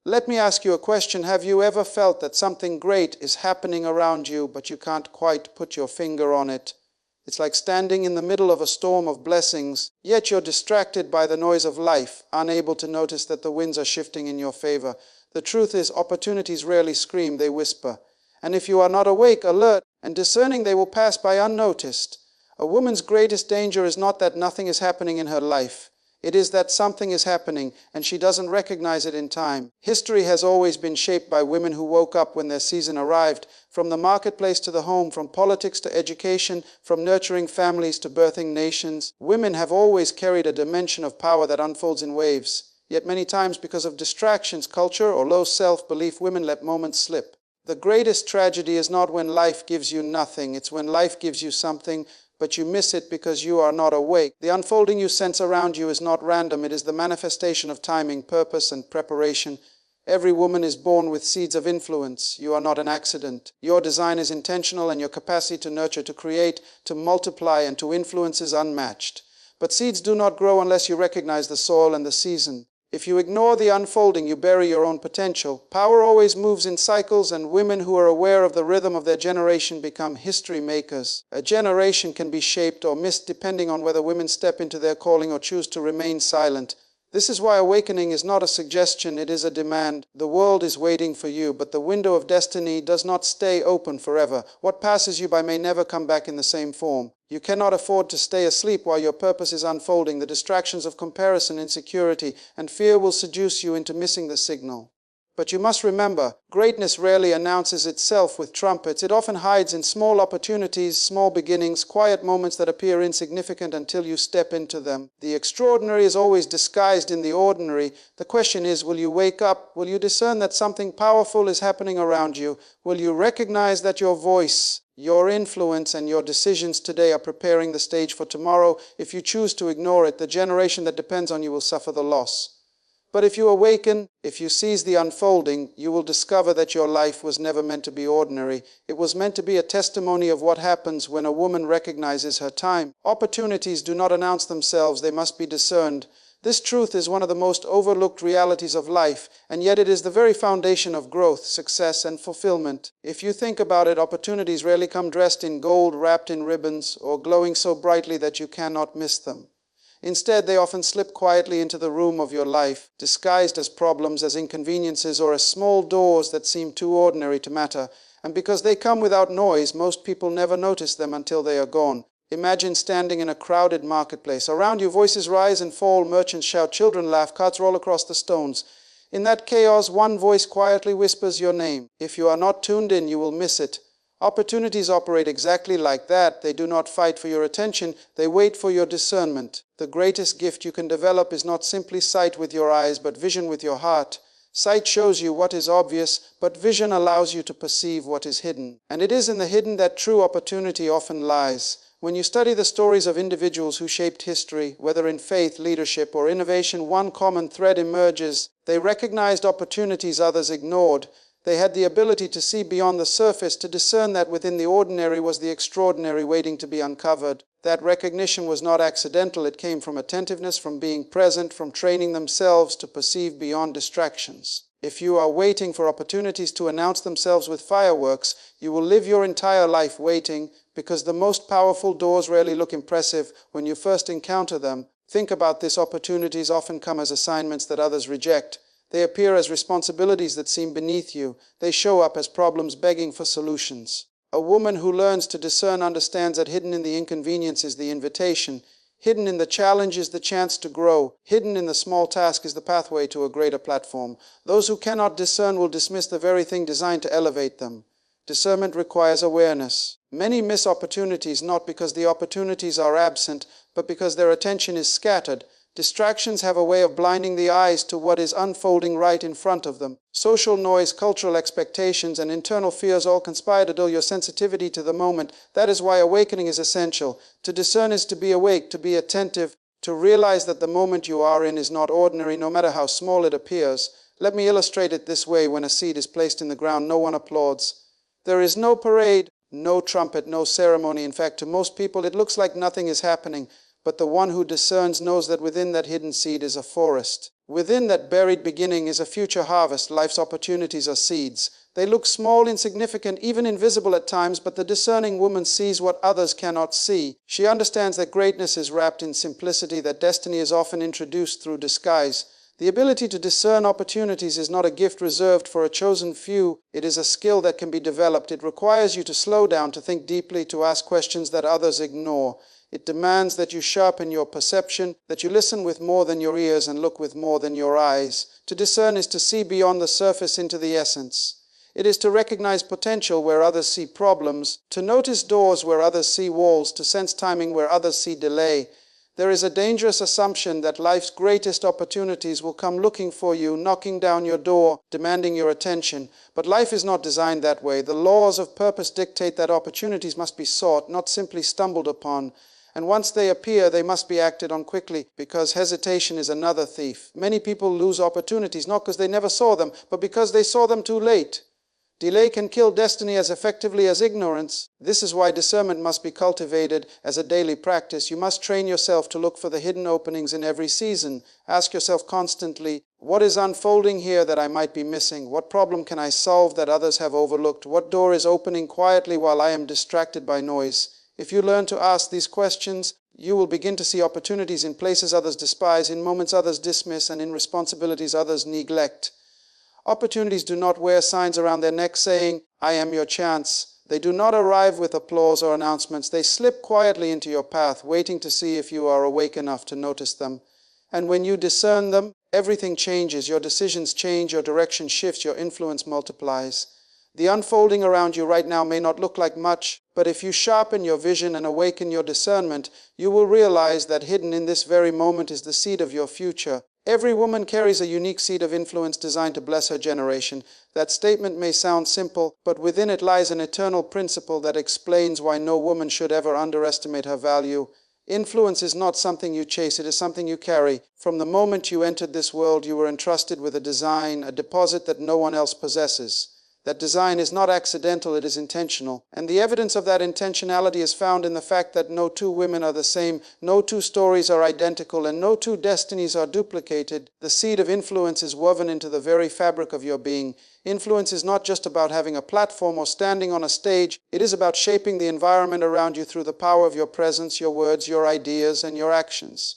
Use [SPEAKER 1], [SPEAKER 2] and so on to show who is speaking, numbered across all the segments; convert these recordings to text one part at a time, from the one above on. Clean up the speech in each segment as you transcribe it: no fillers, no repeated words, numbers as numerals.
[SPEAKER 1] Let me ask you a question. Have you ever felt that something great is happening around you, but you can't quite put your finger on it? It's like standing in the middle of a storm of blessings, yet you're distracted by the noise of life, unable to notice that the winds are shifting in your favor. The truth is, opportunities rarely scream, they whisper. And if you are not awake, alert, and discerning, they will pass by unnoticed. A woman's greatest danger is not that nothing is happening in her life. It is that something is happening, and she doesn't recognize it in time. History has always been shaped by women who woke up when their season arrived, from the marketplace to the home, from politics to education, from nurturing families to birthing nations. Women have always carried a dimension of power that unfolds in waves. Yet many times, because of distractions, culture, or low self-belief, women let moments slip. The greatest tragedy is not when life gives you nothing, it's when life gives you something, but you miss it because you are not awake. The unfolding you sense around you is not random, it is the manifestation of timing, purpose, and preparation. Every woman is born with seeds of influence. You are not an accident. Your design is intentional, and your capacity to nurture, to create, to multiply, and to influence is unmatched. But seeds do not grow unless you recognize the soil and the season. If you ignore the unfolding, you bury your own potential. Power always moves in cycles, and women who are aware of the rhythm of their generation become history makers. A generation can be shaped or missed depending on whether women step into their calling or choose to remain silent. This is why awakening is not a suggestion, it is a demand. The world is waiting for you, but the window of destiny does not stay open forever. What passes you by may never come back in the same form. You cannot afford to stay asleep while your purpose is unfolding. The distractions of comparison, insecurity, and fear will seduce you into missing the signal. But you must remember, greatness rarely announces itself with trumpets. It often hides in small opportunities, small beginnings, quiet moments that appear insignificant until you step into them. The extraordinary is always disguised in the ordinary. The question is, will you wake up? Will you discern that something powerful is happening around you? Will you recognize that your voice, your influence, and your decisions today are preparing the stage for tomorrow? If you choose to ignore it, the generation that depends on you will suffer the loss. But if you awaken, if you seize the unfolding, you will discover that your life was never meant to be ordinary. It was meant to be a testimony of what happens when a woman recognizes her time. Opportunities do not announce themselves, they must be discerned. This truth is one of the most overlooked realities of life, and yet it is the very foundation of growth, success, and fulfillment. If you think about it, opportunities rarely come dressed in gold, wrapped in ribbons, or glowing so brightly that you cannot miss them. Instead, they often slip quietly into the room of your life, disguised as problems, as inconveniences, or as small doors that seem too ordinary to matter. And because they come without noise, most people never notice them until they are gone. Imagine standing in a crowded marketplace. Around you, voices rise and fall, merchants shout, children laugh, carts roll across the stones. In that chaos, one voice quietly whispers your name. If you are not tuned in, you will miss it. Opportunities operate exactly like that. They do not fight for your attention, they wait for your discernment. The greatest gift you can develop is not simply sight with your eyes, but vision with your heart. Sight shows you what is obvious, but vision allows you to perceive what is hidden. And it is in the hidden that true opportunity often lies. When you study the stories of individuals who shaped history, whether in faith, leadership, or innovation, one common thread emerges. They recognized opportunities others ignored. They had the ability to see beyond the surface, to discern that within the ordinary was the extraordinary waiting to be uncovered. That recognition was not accidental. It came from attentiveness, from being present, from training themselves to perceive beyond distractions. If you are waiting for opportunities to announce themselves with fireworks, you will live your entire life waiting, because the most powerful doors rarely look impressive when you first encounter them. Think about this. Opportunities often come as assignments that others reject. They appear as responsibilities that seem beneath you. They show up as problems begging for solutions. A woman who learns to discern understands that hidden in the inconvenience is the invitation. Hidden in the challenge is the chance to grow. Hidden in the small task is the pathway to a greater platform. Those who cannot discern will dismiss the very thing designed to elevate them. Discernment requires awareness. Many miss opportunities not because the opportunities are absent, but because their attention is scattered. Distractions have a way of blinding the eyes to what is unfolding right in front of them. Social noise, cultural expectations, and internal fears all conspire to dull your sensitivity to the moment. That is why awakening is essential. To discern is to be awake, to be attentive, to realize that the moment you are in is not ordinary, no matter how small it appears. Let me illustrate it this way. When a seed is placed in the ground, no one applauds. There is no parade, no trumpet, no ceremony. In fact, to most people, it looks like nothing is happening. but the one who discerns knows that within that hidden seed is a forest. Within that buried beginning is a future harvest. Life's opportunities are seeds. They look small, insignificant, even invisible at times, but the discerning woman sees what others cannot see. She understands that greatness is wrapped in simplicity, that destiny is often introduced through disguise. The ability to discern opportunities is not a gift reserved for a chosen few. It is a skill that can be developed. It requires you to slow down, to think deeply, to ask questions that others ignore. It demands that you sharpen your perception, that you listen with more than your ears and look with more than your eyes. To discern is to see beyond the surface into the essence. It is to recognize potential where others see problems, to notice doors where others see walls, to sense timing where others see delay. There is a dangerous assumption that life's greatest opportunities will come looking for you, knocking down your door, demanding your attention. But life is not designed that way. The laws of purpose dictate that opportunities must be sought, not simply stumbled upon. And once they appear, they must be acted on quickly, because hesitation is another thief. Many people lose opportunities not because they never saw them, but because they saw them too late. Delay can kill destiny as effectively as ignorance. This is why discernment must be cultivated as a daily practice. You must train yourself to look for the hidden openings in every season. Ask yourself constantly, what is unfolding here that I might be missing? What problem can I solve that others have overlooked? What door is opening quietly while I am distracted by noise? If you learn to ask these questions, you will begin to see opportunities in places others despise, in moments others dismiss, and in responsibilities others neglect. Opportunities do not wear signs around their necks saying, I am your chance. They do not arrive with applause or announcements. They slip quietly into your path, waiting to see if you are awake enough to notice them. And when you discern them, everything changes. Your decisions change, your direction shifts, your influence multiplies. The unfolding around you right now may not look like much, but if you sharpen your vision and awaken your discernment, you will realize that hidden in this very moment is the seed of your future. Every woman carries a unique seed of influence designed to bless her generation. That statement may sound simple, but within it lies an eternal principle that explains why no woman should ever underestimate her value. Influence is not something you chase, it is something you carry. From the moment you entered this world, you were entrusted with a design, a deposit that no one else possesses. That design is not accidental, it is intentional. And the evidence of that intentionality is found in the fact that no two women are the same, no two stories are identical, and no two destinies are duplicated. The seed of influence is woven into the very fabric of your being. Influence is not just about having a platform or standing on a stage. It is about shaping the environment around you through the power of your presence, your words, your ideas, and your actions.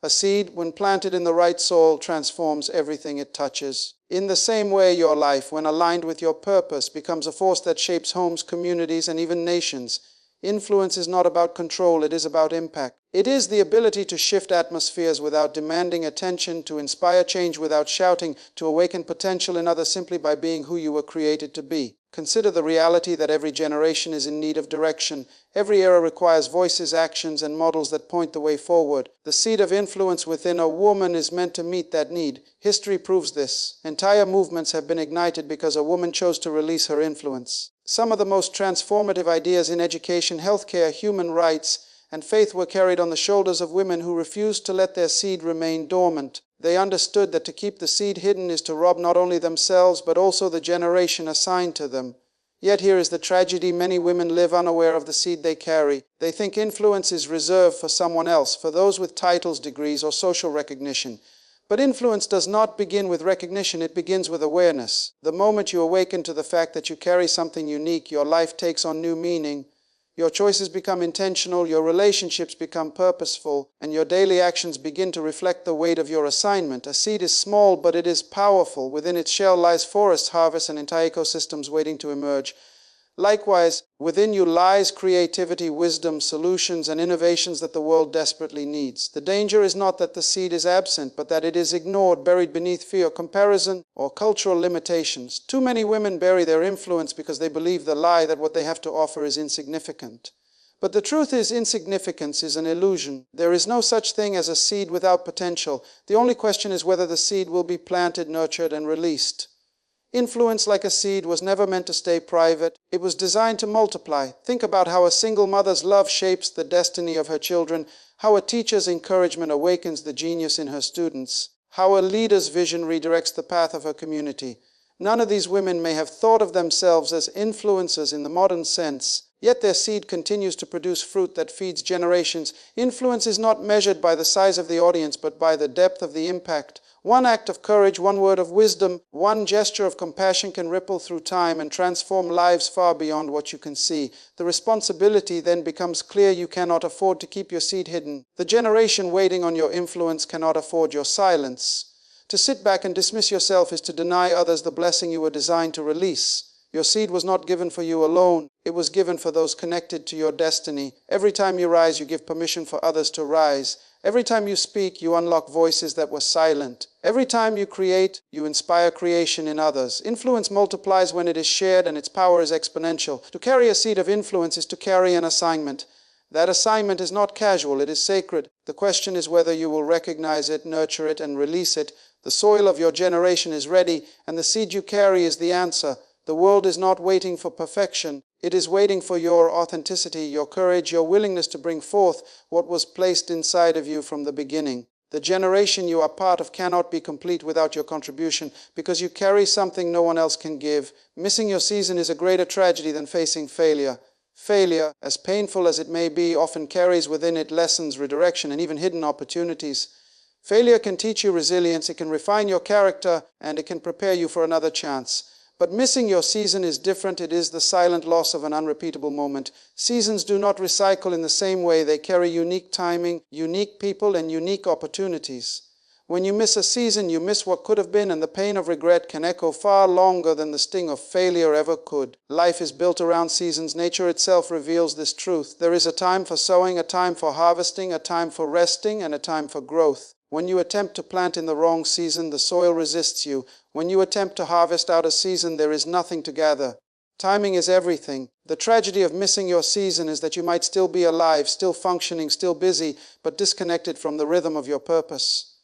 [SPEAKER 1] A seed, when planted in the right soil, transforms everything it touches. In the same way, your life, when aligned with your purpose, becomes a force that shapes homes, communities, and even nations. Influence is not about control, it is about impact. It is the ability to shift atmospheres without demanding attention, to inspire change without shouting, to awaken potential in others simply by being who you were created to be. Consider the reality that every generation is in need of direction. Every era requires voices, actions, and models that point the way forward. The seed of influence within a woman is meant to meet that need. History proves this. Entire movements have been ignited because a woman chose to release her influence. Some of the most transformative ideas in education, healthcare, human rights, and faith were carried on the shoulders of women who refused to let their seed remain dormant. They understood that to keep the seed hidden is to rob not only themselves, but also the generation assigned to them. Yet here is the tragedy: many women live unaware of the seed they carry. They think influence is reserved for someone else, for those with titles, degrees, or social recognition. But influence does not begin with recognition, it begins with awareness. The moment you awaken to the fact that you carry something unique, your life takes on new meaning. Your choices become intentional, your relationships become purposeful, and your daily actions begin to reflect the weight of your assignment. A seed is small, but it is powerful. Within its shell lies forests, harvests, and entire ecosystems waiting to emerge. Likewise, within you lies creativity, wisdom, solutions, and innovations that the world desperately needs. The danger is not that the seed is absent, but that it is ignored, buried beneath fear, comparison, or cultural limitations. Too many women bury their influence because they believe the lie that what they have to offer is insignificant. But the truth is, insignificance is an illusion. There is no such thing as a seed without potential. The only question is whether the seed will be planted, nurtured, and released. Influence, like a seed, was never meant to stay private. It was designed to multiply. Think about how a single mother's love shapes the destiny of her children, how a teacher's encouragement awakens the genius in her students, how a leader's vision redirects the path of her community. None of these women may have thought of themselves as influencers in the modern sense. Yet their seed continues to produce fruit that feeds generations. Influence is not measured by the size of the audience, but by the depth of the impact. One act of courage, one word of wisdom, one gesture of compassion can ripple through time and transform lives far beyond what you can see. The responsibility then becomes clear. You cannot afford to keep your seed hidden. The generation waiting on your influence cannot afford your silence. To sit back and dismiss yourself is to deny others the blessing you were designed to release. Your seed was not given for you alone. It was given for those connected to your destiny. Every time you rise, you give permission for others to rise. Every time you speak, you unlock voices that were silent. Every time you create, you inspire creation in others. Influence multiplies when it is shared, and its power is exponential. To carry a seed of influence is to carry an assignment. That assignment is not casual, it is sacred. The question is whether you will recognize it, nurture it, and release it. The soil of your generation is ready, and the seed you carry is the answer. The world is not waiting for perfection. It is waiting for your authenticity, your courage, your willingness to bring forth what was placed inside of you from the beginning. The generation you are part of cannot be complete without your contribution, because you carry something no one else can give. Missing your season is a greater tragedy than facing failure. Failure, as painful as it may be, often carries within it lessons, redirection, and even hidden opportunities. Failure can teach you resilience, it can refine your character, and it can prepare you for another chance. But missing your season is different. It is the silent loss of an unrepeatable moment. Seasons do not recycle in the same way. They carry unique timing, unique people, and unique opportunities. When you miss a season, you miss what could have been, and the pain of regret can echo far longer than the sting of failure ever could. Life is built around seasons. Nature itself reveals this truth. There is a time for sowing, a time for harvesting, a time for resting, and a time for growth. When you attempt to plant in the wrong season, the soil resists you. When you attempt to harvest out of season, there is nothing to gather. Timing is everything. The tragedy of missing your season is that you might still be alive, still functioning, still busy, but disconnected from the rhythm of your purpose.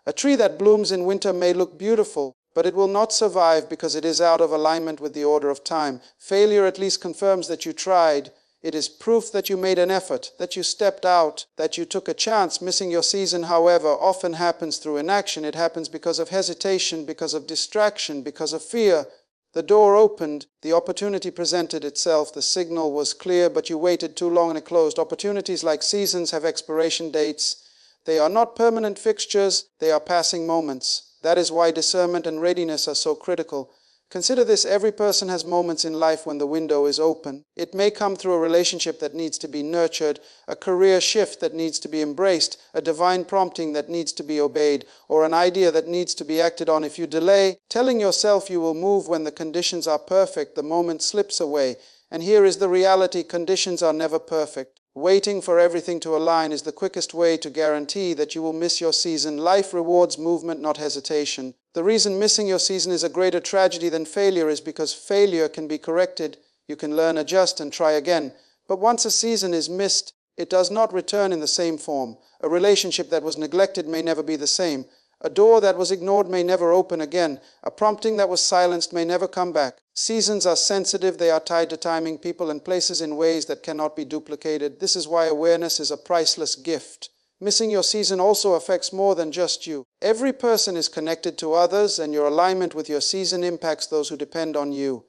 [SPEAKER 1] A tree that blooms in winter may look beautiful, but it will not survive because it is out of alignment with the order of time. Failure at least confirms that you tried. It is proof that you made an effort, that you stepped out, that you took a chance. Missing your season, however, often happens through inaction. It happens because of hesitation, because of distraction, because of fear. The door opened, the opportunity presented itself, the signal was clear, but you waited too long and it closed. Opportunities, like seasons, have expiration dates. They are not permanent fixtures, they are passing moments. That is why discernment and readiness are so critical. Consider this: every person has moments in life when the window is open. It may come through a relationship that needs to be nurtured, a career shift that needs to be embraced, a divine prompting that needs to be obeyed, or an idea that needs to be acted on. If you delay, telling yourself you will move when the conditions are perfect, the moment slips away. And here is the reality: conditions are never perfect. Waiting for everything to align is the quickest way to guarantee that you will miss your season. Life rewards movement, not hesitation. The reason missing your season is a greater tragedy than failure is because failure can be corrected. You can learn, adjust, and try again. But once a season is missed, it does not return in the same form. A relationship that was neglected may never be the same. A door that was ignored may never open again. A prompting that was silenced may never come back. Seasons are sensitive. They are tied to timing, people, and places in ways that cannot be duplicated. This is why awareness is a priceless gift. Missing your season also affects more than just you. Every person is connected to others, and your alignment with your season impacts those who depend on you.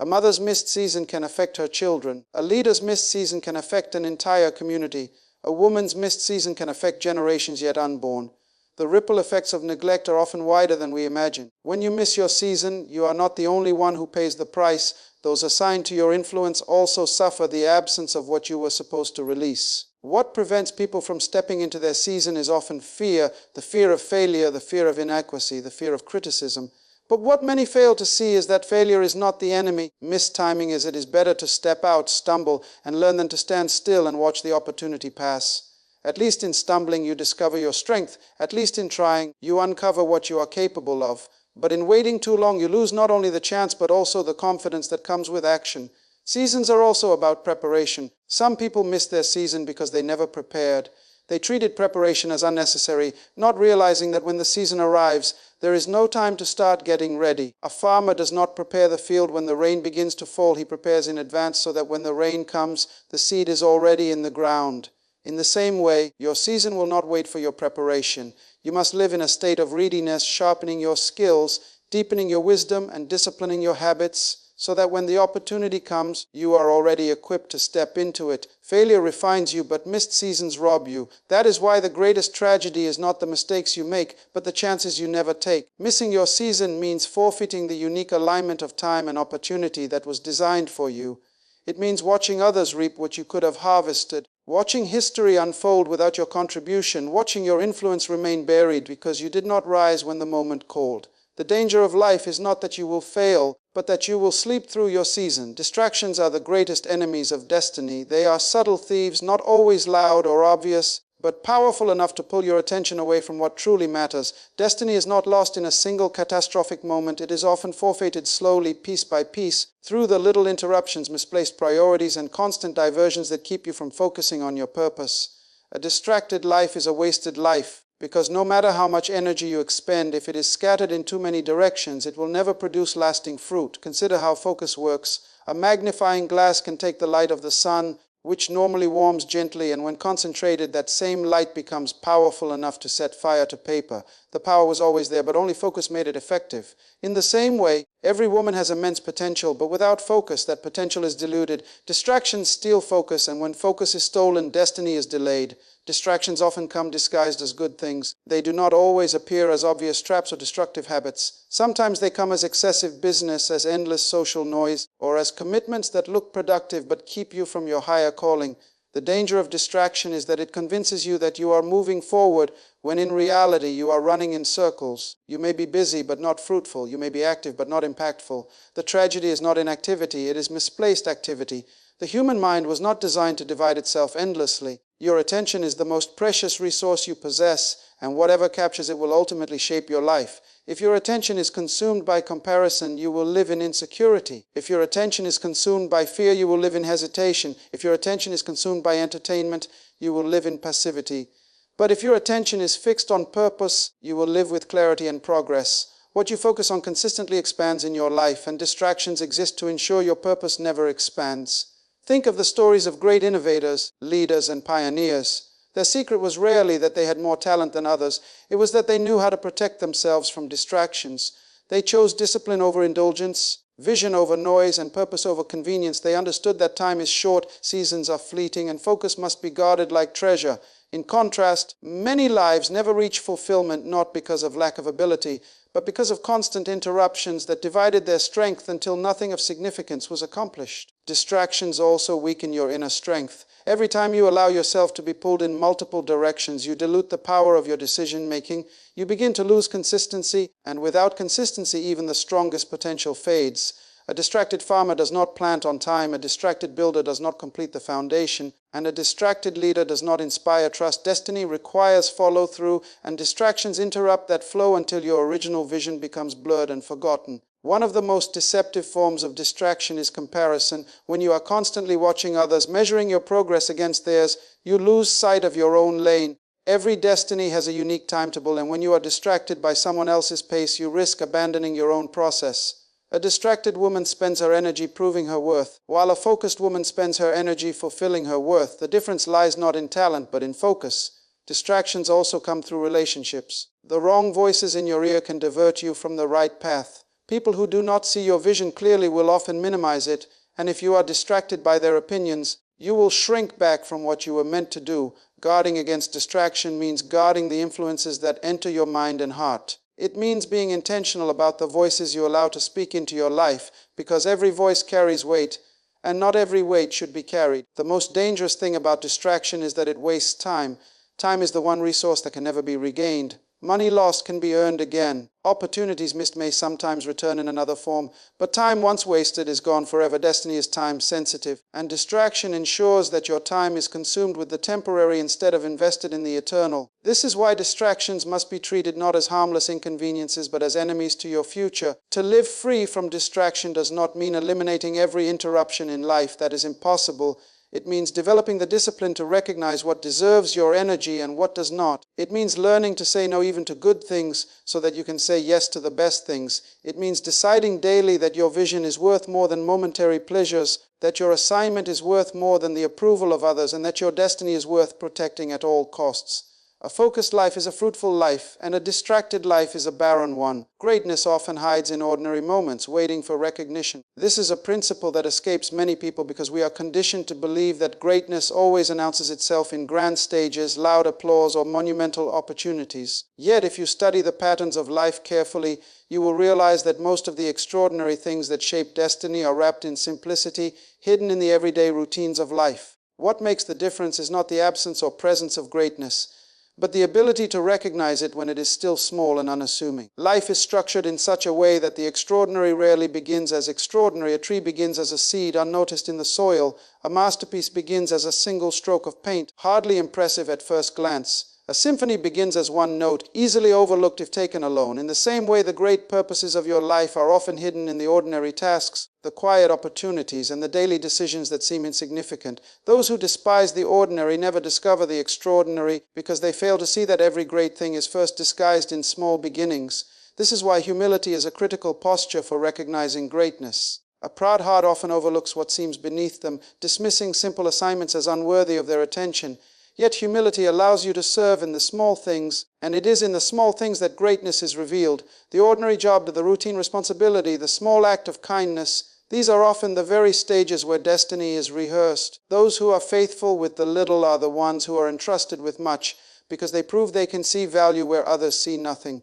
[SPEAKER 1] A mother's missed season can affect her children. A leader's missed season can affect an entire community. A woman's missed season can affect generations yet unborn. The ripple effects of neglect are often wider than we imagine. When you miss your season, you are not the only one who pays the price. Those assigned to your influence also suffer the absence of what you were supposed to release. What prevents people from stepping into their season is often fear, the fear of failure, the fear of inadequacy, the fear of criticism. But what many fail to see is that failure is not the enemy. Mistiming is it is better to step out, stumble, and learn than to stand still and watch the opportunity pass. At least in stumbling, you discover your strength. At least in trying, you uncover what you are capable of. But in waiting too long, you lose not only the chance, but also the confidence that comes with action. Seasons are also about preparation. Some people miss their season because they never prepared. They treated preparation as unnecessary, not realizing that when the season arrives, there is no time to start getting ready. A farmer does not prepare the field when the rain begins to fall. He prepares in advance so that when the rain comes, the seed is already in the ground. In the same way, your season will not wait for your preparation. You must live in a state of readiness, sharpening your skills, deepening your wisdom, and disciplining your habits, so that when the opportunity comes, you are already equipped to step into it. Failure refines you, but missed seasons rob you. That is why the greatest tragedy is not the mistakes you make, but the chances you never take. Missing your season means forfeiting the unique alignment of time and opportunity that was designed for you. It means watching others reap what you could have harvested, watching history unfold without your contribution, watching your influence remain buried because you did not rise when the moment called. The danger of life is not that you will fail, but that you will sleep through your season. Distractions are the greatest enemies of destiny. They are subtle thieves, not always loud or obvious, but powerful enough to pull your attention away from what truly matters. Destiny is not lost in a single catastrophic moment. It is often forfeited slowly, piece by piece, through the little interruptions, misplaced priorities, and constant diversions that keep you from focusing on your purpose. A distracted life is a wasted life, because no matter how much energy you expend, if it is scattered in too many directions, it will never produce lasting fruit. Consider how focus works. A magnifying glass can take the light of the sun, which normally warms gently, and when concentrated, that same light becomes powerful enough to set fire to paper. The power was always there, but only focus made it effective. In the same way, every woman has immense potential, but without focus, that potential is diluted. Distractions steal focus, and when focus is stolen, destiny is delayed. Distractions often come disguised as good things. They do not always appear as obvious traps or destructive habits. Sometimes they come as excessive business, as endless social noise, or as commitments that look productive but keep you from your higher calling. The danger of distraction is that it convinces you that you are moving forward, when in reality you are running in circles. You may be busy but not fruitful. You may be active but not impactful. The tragedy is not inactivity, it is misplaced activity. The human mind was not designed to divide itself endlessly. Your attention is the most precious resource you possess, and whatever captures it will ultimately shape your life. If your attention is consumed by comparison, you will live in insecurity. If your attention is consumed by fear, you will live in hesitation. If your attention is consumed by entertainment, you will live in passivity. But if your attention is fixed on purpose, you will live with clarity and progress. What you focus on consistently expands in your life, and distractions exist to ensure your purpose never expands. Think of the stories of great innovators, leaders, and pioneers. Their secret was rarely that they had more talent than others. It was that they knew how to protect themselves from distractions. They chose discipline over indulgence, vision over noise, and purpose over convenience. They understood that time is short, seasons are fleeting, and focus must be guarded like treasure. In contrast, many lives never reach fulfillment not because of lack of ability, but because of constant interruptions that divided their strength until nothing of significance was accomplished. Distractions also weaken your inner strength. Every time you allow yourself to be pulled in multiple directions, you dilute the power of your decision-making. You begin to lose consistency, and without consistency, even the strongest potential fades. A distracted farmer does not plant on time, a distracted builder does not complete the foundation, and a distracted leader does not inspire trust. Destiny requires follow-through, and distractions interrupt that flow until your original vision becomes blurred and forgotten. One of the most deceptive forms of distraction is comparison. When you are constantly watching others, measuring your progress against theirs, you lose sight of your own lane. Every destiny has a unique timetable, and when you are distracted by someone else's pace, you risk abandoning your own process. A distracted woman spends her energy proving her worth, while a focused woman spends her energy fulfilling her worth. The difference lies not in talent, but in focus. Distractions also come through relationships. The wrong voices in your ear can divert you from the right path. People who do not see your vision clearly will often minimize it, and if you are distracted by their opinions, you will shrink back from what you were meant to do. Guarding against distraction means guarding the influences that enter your mind and heart. It means being intentional about the voices you allow to speak into your life, because every voice carries weight, and not every weight should be carried. The most dangerous thing about distraction is that it wastes time. Time is the one resource that can never be regained. Money lost can be earned again. Opportunities missed may sometimes return in another form, but time once wasted is gone forever. Destiny is time sensitive, and distraction ensures that your time is consumed with the temporary instead of invested in the eternal. This is why distractions must be treated not as harmless inconveniences, but as enemies to your future. To live free from distraction does not mean eliminating every interruption in life. That is impossible. It means developing the discipline to recognize what deserves your energy and what does not. It means learning to say no even to good things so that you can say yes to the best things. It means deciding daily that your vision is worth more than momentary pleasures, that your assignment is worth more than the approval of others, and that your destiny is worth protecting at all costs. A focused life is a fruitful life, and a distracted life is a barren one. Greatness often hides in ordinary moments, waiting for recognition. This is a principle that escapes many people because we are conditioned to believe that greatness always announces itself in grand stages, loud applause, or monumental opportunities. Yet, if you study the patterns of life carefully, you will realize that most of the extraordinary things that shape destiny are wrapped in simplicity, hidden in the everyday routines of life. What makes the difference is not the absence or presence of greatness, but the ability to recognize it when it is still small and unassuming. Life is structured in such a way that the extraordinary rarely begins as extraordinary. A tree begins as a seed unnoticed in the soil. A masterpiece begins as a single stroke of paint, hardly impressive at first glance. A symphony begins as one note, easily overlooked if taken alone. In the same way, the great purposes of your life are often hidden in the ordinary tasks, the quiet opportunities, and the daily decisions that seem insignificant. Those who despise the ordinary never discover the extraordinary because they fail to see that every great thing is first disguised in small beginnings. This is why humility is a critical posture for recognizing greatness. A proud heart often overlooks what seems beneath them, dismissing simple assignments as unworthy of their attention. Yet humility allows you to serve in the small things, and it is in the small things that greatness is revealed. The ordinary job, the routine responsibility, the small act of kindness, these are often the very stages where destiny is rehearsed. Those who are faithful with the little are the ones who are entrusted with much, because they prove they can see value where others see nothing.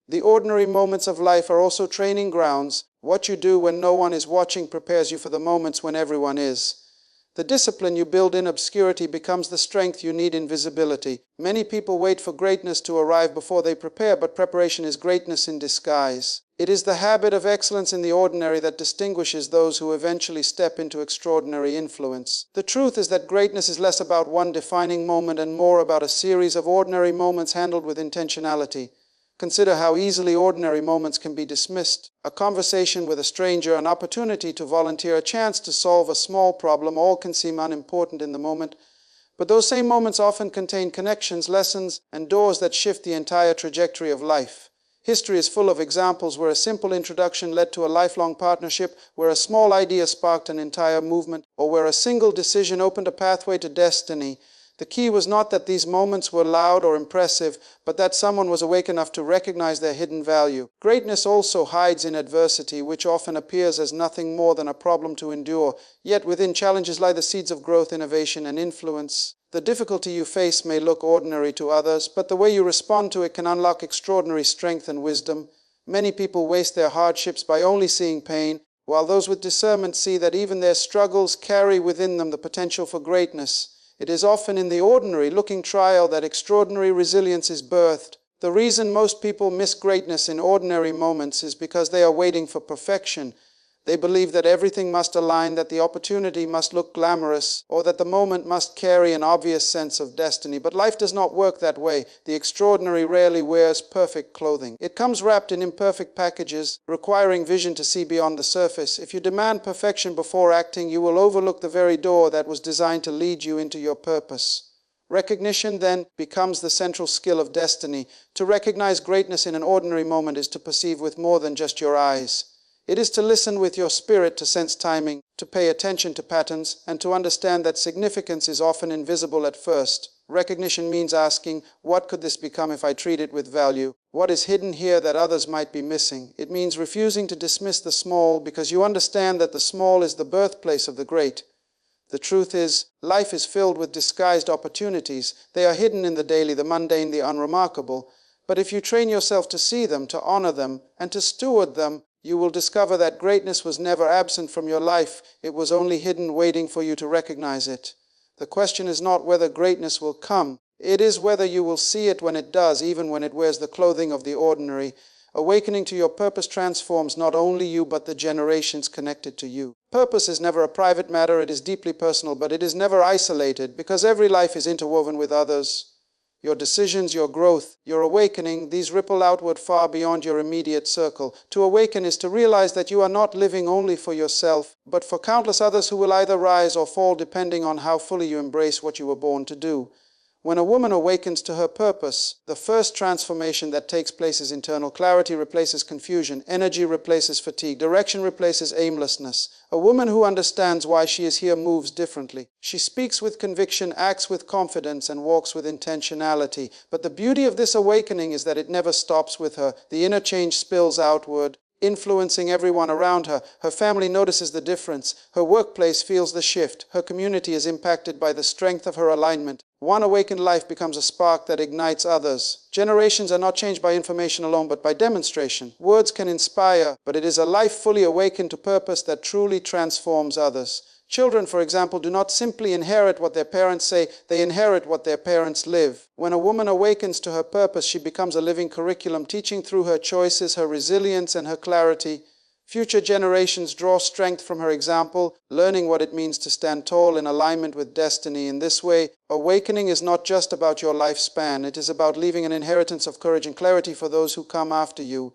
[SPEAKER 1] The ordinary moments of life are also training grounds. What you do when no one is watching prepares you for the moments when everyone is. The discipline you build in obscurity becomes the strength you need in visibility. Many people wait for greatness to arrive before they prepare, but preparation is greatness in disguise. It is the habit of excellence in the ordinary that distinguishes those who eventually step into extraordinary influence. The truth is that greatness is less about one defining moment and more about a series of ordinary moments handled with intentionality. Consider how easily ordinary moments can be dismissed. A conversation with a stranger, an opportunity to volunteer, a chance to solve a small problem, all can seem unimportant in the moment. But those same moments often contain connections, lessons, and doors that shift the entire trajectory of life. History is full of examples where a simple introduction led to a lifelong partnership, where a small idea sparked an entire movement, or where a single decision opened a pathway to destiny. The key was not that these moments were loud or impressive, but that someone was awake enough to recognize their hidden value. Greatness also hides in adversity, which often appears as nothing more than a problem to endure. Yet within challenges lie the seeds of growth, innovation, and influence. The difficulty you face may look ordinary to others, but the way you respond to it can unlock extraordinary strength and wisdom. Many people waste their hardships by only seeing pain, while those with discernment see that even their struggles carry within them the potential for greatness. It is often in the ordinary, looking trial that extraordinary resilience is birthed. The reason most people miss greatness in ordinary moments is because they are waiting for perfection. They believe that everything must align, that the opportunity must look glamorous, or that the moment must carry an obvious sense of destiny. But life does not work that way. The extraordinary rarely wears perfect clothing. It comes wrapped in imperfect packages, requiring vision to see beyond the surface. If you demand perfection before acting, you will overlook the very door that was designed to lead you into your purpose. Recognition then becomes the central skill of destiny. To recognize greatness in an ordinary moment is to perceive with more than just your eyes. It is to listen with your spirit, to sense timing, to pay attention to patterns, and to understand that significance is often invisible at first. Recognition means asking, what could this become if I treat it with value? What is hidden here that others might be missing? It means refusing to dismiss the small because you understand that the small is the birthplace of the great. The truth is, life is filled with disguised opportunities. They are hidden in the daily, the mundane, the unremarkable. But if you train yourself to see them, to honor them, and to steward them, you will discover that greatness was never absent from your life. It was only hidden, waiting for you to recognize it. The question is not whether greatness will come. It is whether you will see it when it does, even when it wears the clothing of the ordinary. Awakening to your purpose transforms not only you, but the generations connected to you. Purpose is never a private matter. It is deeply personal, but it is never isolated, because every life is interwoven with others. Your decisions, your growth, your awakening, these ripple outward far beyond your immediate circle. To awaken is to realize that you are not living only for yourself, but for countless others who will either rise or fall depending on how fully you embrace what you were born to do. When a woman awakens to her purpose, the first transformation that takes place is internal. Clarity replaces confusion, energy replaces fatigue, direction replaces aimlessness. A woman who understands why she is here moves differently. She speaks with conviction, acts with confidence, and walks with intentionality. But the beauty of this awakening is that it never stops with her. The inner change spills outward, influencing everyone around her. Her family notices the difference. Her workplace feels the shift. Her community is impacted by the strength of her alignment. One awakened life becomes a spark that ignites others. Generations are not changed by information alone, but by demonstration. Words can inspire, but it is a life fully awakened to purpose that truly transforms others. Children, for example, do not simply inherit what their parents say, they inherit what their parents live. When a woman awakens to her purpose, she becomes a living curriculum, teaching through her choices, her resilience, and her clarity. Future generations draw strength from her example, learning what it means to stand tall in alignment with destiny. In this way, awakening is not just about your lifespan, it is about leaving an inheritance of courage and clarity for those who come after you.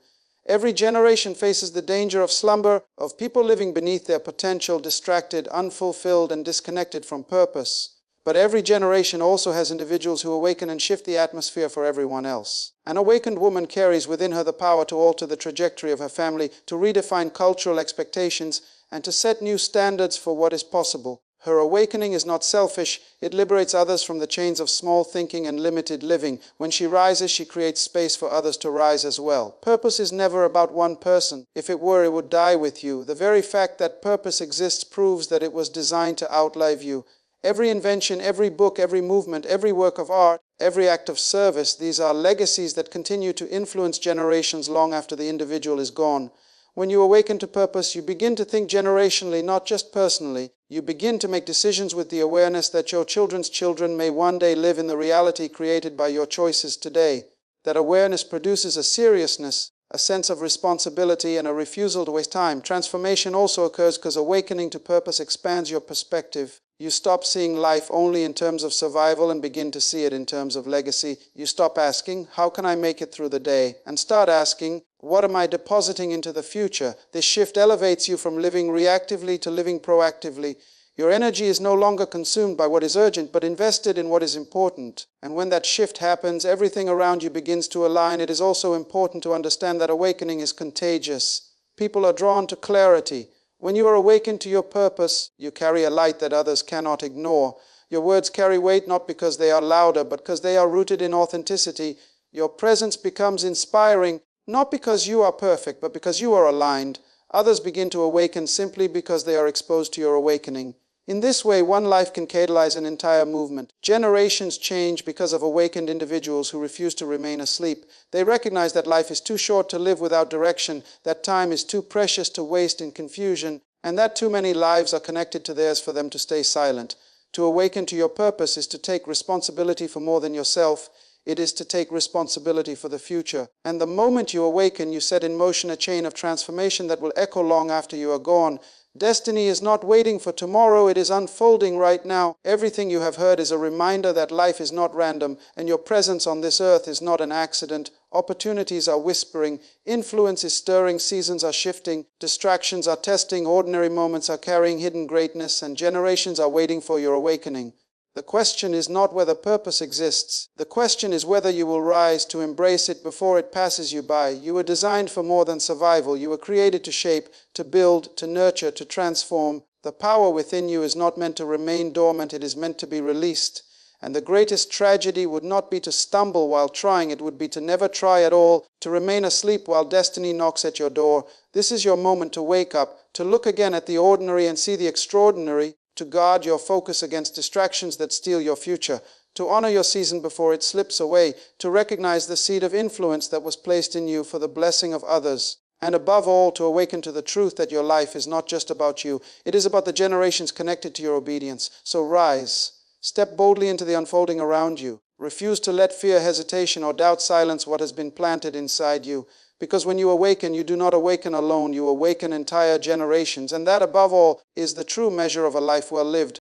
[SPEAKER 1] Every generation faces the danger of slumber, of people living beneath their potential, distracted, unfulfilled, and disconnected from purpose. But every generation also has individuals who awaken and shift the atmosphere for everyone else. An awakened woman carries within her the power to alter the trajectory of her family, to redefine cultural expectations, and to set new standards for what is possible. Her awakening is not selfish, it liberates others from the chains of small thinking and limited living. When she rises, she creates space for others to rise as well. Purpose is never about one person. If it were, it would die with you. The very fact that purpose exists proves that it was designed to outlive you. Every invention, every book, every movement, every work of art, every act of service, these are legacies that continue to influence generations long after the individual is gone. When you awaken to purpose, you begin to think generationally, not just personally. You begin to make decisions with the awareness that your children's children may one day live in the reality created by your choices today. That awareness produces a seriousness, a sense of responsibility, and a refusal to waste time. Transformation also occurs because awakening to purpose expands your perspective. You stop seeing life only in terms of survival and begin to see it in terms of legacy. You stop asking, how can I make it through the day? And start asking, what am I depositing into the future? This shift elevates you from living reactively to living proactively. Your energy is no longer consumed by what is urgent, but invested in what is important. And when that shift happens, everything around you begins to align. It is also important to understand that awakening is contagious. People are drawn to clarity. When you are awakened to your purpose, you carry a light that others cannot ignore. Your words carry weight not because they are louder, but because they are rooted in authenticity. Your presence becomes inspiring, not because you are perfect, but because you are aligned. Others begin to awaken simply because they are exposed to your awakening. In this way, one life can catalyze an entire movement. Generations change because of awakened individuals who refuse to remain asleep. They recognize that life is too short to live without direction, that time is too precious to waste in confusion, and that too many lives are connected to theirs for them to stay silent. To awaken to your purpose is to take responsibility for more than yourself. It is to take responsibility for the future. And the moment you awaken, you set in motion a chain of transformation that will echo long after you are gone. Destiny is not waiting for tomorrow, it is unfolding right now. Everything you have heard is a reminder that life is not random, and your presence on this earth is not an accident. Opportunities are whispering, influence is stirring, seasons are shifting, distractions are testing, ordinary moments are carrying hidden greatness, and generations are waiting for your awakening. The question is not whether purpose exists. The question is whether you will rise to embrace it before it passes you by. You were designed for more than survival. You were created to shape, to build, to nurture, to transform. The power within you is not meant to remain dormant. It is meant to be released. And the greatest tragedy would not be to stumble while trying. It would be to never try at all, to remain asleep while destiny knocks at your door. This is your moment to wake up, to look again at the ordinary and see the extraordinary, to guard your focus against distractions that steal your future, to honor your season before it slips away, to recognize the seed of influence that was placed in you for the blessing of others, and above all, to awaken to the truth that your life is not just about you. It is about the generations connected to your obedience. So rise. Step boldly into the unfolding around you. Refuse to let fear, hesitation, or doubt silence what has been planted inside you. Because when you awaken, you do not awaken alone, you awaken entire generations. And that, above all, is the true measure of a life well lived.